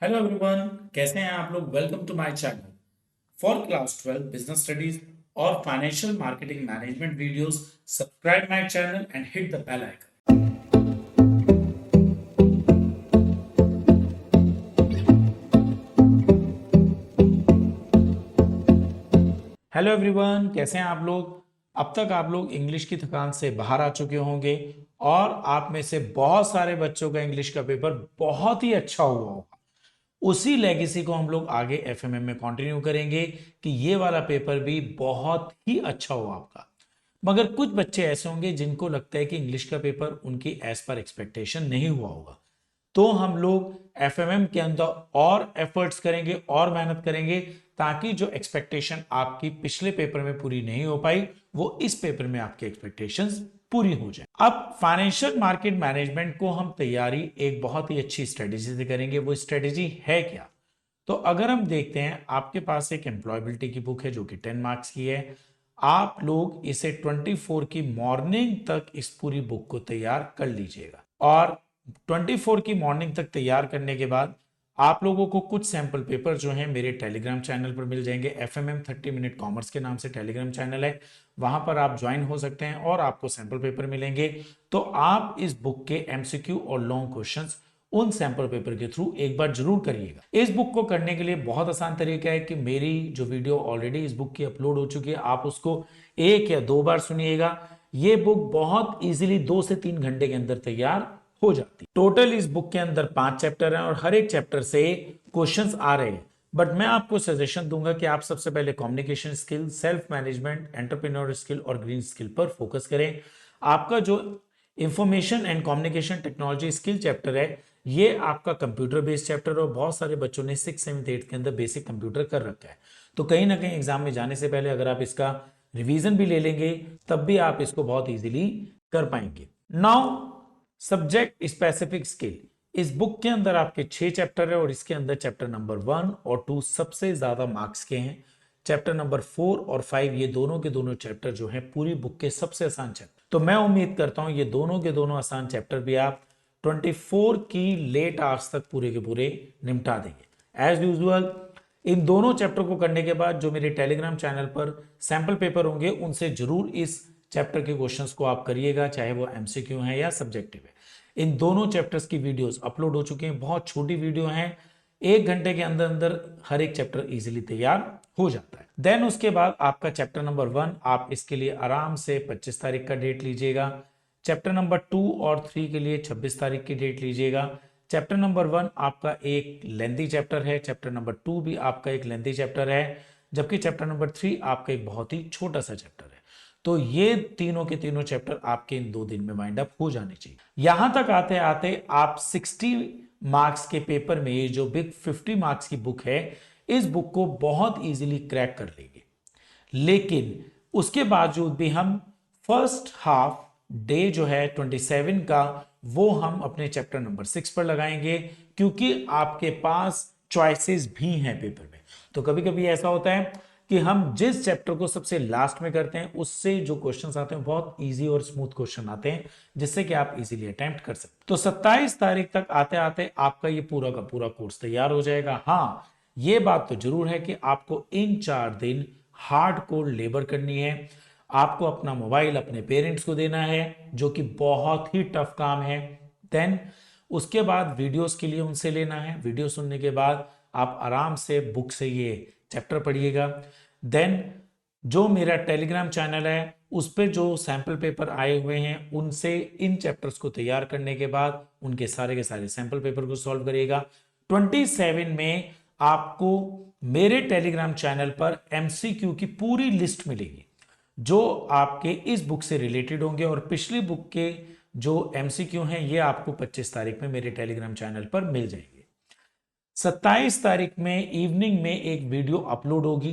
Hello everyone, कैसे हैं आप लोग। Welcome to my channel for class 12 business studies और financial marketing management videos. Subscribe my channel and hit the bell icon. Hello everyone, कैसे हैं आप लोग। अब तक आप लोग इंग्लिश की थकान से बाहर आ चुके होंगे और आप में से बहुत सारे बच्चों का इंग्लिश का पेपर बहुत ही अच्छा हुआ होगा। उसी लेगेसी को हम लोग आगे एफएमएम में कंटिन्यू करेंगे कि ये वाला पेपर भी बहुत ही अच्छा हो आपका। मगर कुछ बच्चे ऐसे होंगे जिनको लगता है कि इंग्लिश का पेपर उनकी एज पर एक्सपेक्टेशन नहीं हुआ होगा, तो हम लोग एफएमएम के अंदर और एफर्ट्स करेंगे और मेहनत करेंगे ताकि जो एक्सपेक्टेशन आपकी पिछले पेपर में पूरी नहीं हो पाई वो इस पेपर में आपकी एक्सपेक्टेशंस पूरी हो जाए। अब फाइनेंशियल मार्केट मैनेजमेंट को हम तैयारी एक बहुत ही अच्छी स्ट्रेटेजी से करेंगे। वो स्ट्रेटेजी है क्या? तो अगर हम देखते हैं, आपके पास एक एम्प्लॉयबिलिटी की बुक है जो कि 10 मार्क्स की है। आप लोग इसे 24 की मॉर्निंग तक इस पूरी बुक को तैयार कर लीजिएगा और 24 की मॉर्निंग तक तैयार करने के बाद आप लोगों को कुछ सैंपल पेपर जो हैं मेरे टेलीग्राम चैनल पर मिल जाएंगे। एफएमएम 30 मिनट कॉमर्स के नाम से टेलीग्राम चैनल है, वहां पर आप ज्वाइन हो सकते हैं और आपको सैंपल पेपर मिलेंगे। तो आप इस बुक के एमसीक्यू और लॉन्ग क्वेश्चंस उन सैंपल पेपर के थ्रू एक बार जरूर करिएगा। इस बुक को करने के लिए बहुत आसान तरीका है कि मेरी जो वीडियो ऑलरेडी इस बुक की अपलोड हो चुकी है, आप उसको 1 या 2 बार सुनिएगा। ये बुक बहुत इजीली 2 से 3 घंटे के अंदर तैयार हो जाती है। टोटल इस बुक के अंदर 5 चैप्टर हैं और हर एक चैप्टर से क्वेश्चंस आ रहे हैं। बट मैं आपको सजेशन दूंगा कि आप सबसे पहले communication skill, self management, entrepreneur skill और ग्रीन स्किल पर फोकस करें। आपका जो information and communication technology skill chapter है, ये आपका कंप्यूटर बेस्ड चैप्टर और बहुत सारे बच्चों ने 6, 7, 8 के अंदर बेसिक कंप्यूटर कर रखा है। तो कहीं ना कहीं एग्जाम में जाने से पहले अगर आप इसका रिवीजन भी ले लेंगे तब भी आप इसको बहुत इजीली कर पाएंगे। नाउ सब्जेक्ट स्पेसिफिक स्किल, इस बुक के अंदर आपके 6 चैप्टर है और इसके अंदर चैप्टर नंबर 1 और 2 सबसे ज्यादा मार्क्स के हैं। चैप्टर नंबर 4 और 5 ये दोनों के दोनों चैप्टर जो हैं पूरी बुक के सबसे आसान चैप्टर। तो मैं उम्मीद करता हूं ये दोनों के दोनों आसान चैप्टर भी आप 24 की लेट आवर्स तक पूरे के पूरे निपटा देंगे। एज यूजुअल इन दोनों चैप्टर को करने के बाद जो मेरे टेलीग्राम चैनल पर सैंपल पेपर होंगे उनसे जरूर इस चैप्टर के क्वेश्चंस को आप करिएगा, चाहे वो एमसीक्यू है या सब्जेक्टिव है। इन दोनों चैप्टर्स की वीडियोस अपलोड हो चुके हैं, बहुत छोटी वीडियो हैं, 1 घंटे के अंदर अंदर हर एक चैप्टर इजीली तैयार हो जाता है। देन उसके बाद आपका चैप्टर नंबर 1, आप इसके लिए आराम से 25 तारीख का डेट लीजिएगा। चैप्टर नंबर 2 और 3 के लिए 26 तारीख की डेट लीजिएगा। चैप्टर नंबर 1 आपका एक लेंथी चैप्टर है, चैप्टर नंबर 2 भी आपका एक लेंथी चैप्टर है, जबकि चैप्टर नंबर 3 आपका एक बहुत ही छोटा सा चैप्टर है। तो ये तीनों के तीनों चैप्टर आपके इन 2 दिन में वाइंड अप हो जाने चाहिए। यहां तक आते आते आप 60 मार्क्स के पेपर में ये जो बिग 50 मार्क्स की बुक है, इस बुक को बहुत इजीली क्रैक कर लेंगे। लेकिन उसके बावजूद भी हम फर्स्ट हाफ डे जो है 27 का वो हम अपने चैप्टर नंबर 6 पर लगाएंगे, क्योंकि आपके पास चॉइसेस भी हैं पेपर में। तो कभी कभी ऐसा होता है कि हम जिस चैप्टर को सबसे लास्ट में करते हैं उससे जो क्वेश्चंस आते हैं बहुत इजी और स्मूथ क्वेश्चन आते हैं, जिससे कि आप इजीली अटेम्प्ट कर सकते हैं। तो 27 तारीख तक आते आते आपका ये पूरा का पूरा कोर्स तैयार हो जाएगा। हाँ, ये बात तो जरूर है कि आपको इन 4 दिन हार्डकोर लेबर करनी है। आपको अपना मोबाइल अपने पेरेंट्स को देना है, जो कि बहुत ही टफ काम है। देन उसके बाद वीडियोस के लिए उनसे लेना है। वीडियो सुनने के बाद आप आराम से बुक से ये चैप्टर पढ़िएगा। देन जो मेरा टेलीग्राम चैनल है उस पर जो सैंपल पेपर आए हुए हैं उनसे इन चैप्टर्स को तैयार करने के बाद उनके सारे के सारे सैंपल पेपर को सॉल्व करिएगा। 27 में आपको मेरे टेलीग्राम चैनल पर एमसीक्यू की पूरी लिस्ट मिलेगी जो आपके इस बुक से रिलेटेड होंगे, और पिछली बुक के जो एमसीक्यू हैं ये आपको 25 तारीख में मेरे टेलीग्राम चैनल पर मिल जाएंगे। 27 तारीख में इवनिंग में एक वीडियो अपलोड होगी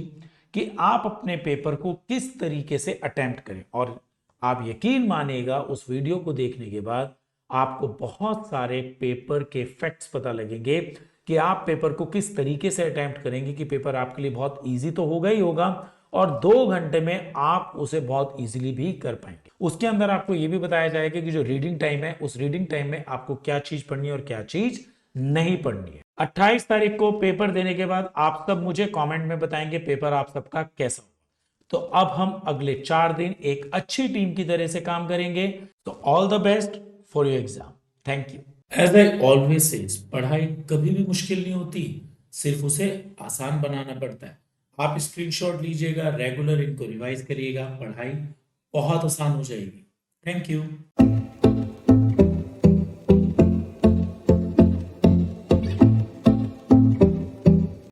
कि आप अपने पेपर को किस तरीके से अटेम्प्ट करें, और आप यकीन मानिएगा उस वीडियो को देखने के बाद आपको बहुत सारे पेपर के फैक्ट्स पता लगेंगे कि आप पेपर को किस तरीके से अटेम्प्ट करेंगे कि पेपर आपके लिए बहुत इजी तो होगा ही होगा और 2 घंटे में आप उसे बहुत इजीली भी कर पाएंगे। उसके अंदर आपको यह भी बताया जाएगा कि जो रीडिंग टाइम है उस रीडिंग टाइम में आपको क्या चीज पढ़नी है और क्या चीज नहीं पढ़नी है। 28 तारीख को पेपर देने के बाद आप सब मुझे कमेंट में बताएंगे पेपर आप सबका कैसा हुआ। तो अब हम अगले 4 दिन एक अच्छी टीम की तरह से काम करेंगे। तो all the best for your exam. Thank you. As I always says, पढ़ाई कभी भी मुश्किल नहीं होती, सिर्फ उसे आसान बनाना पड़ता है। आप स्क्रीनशॉट लीजिएगा, रेगुलर इनको रिवाइज करिएगा, पढ़ाई बहुत आसान हो जाएगी। Thank you.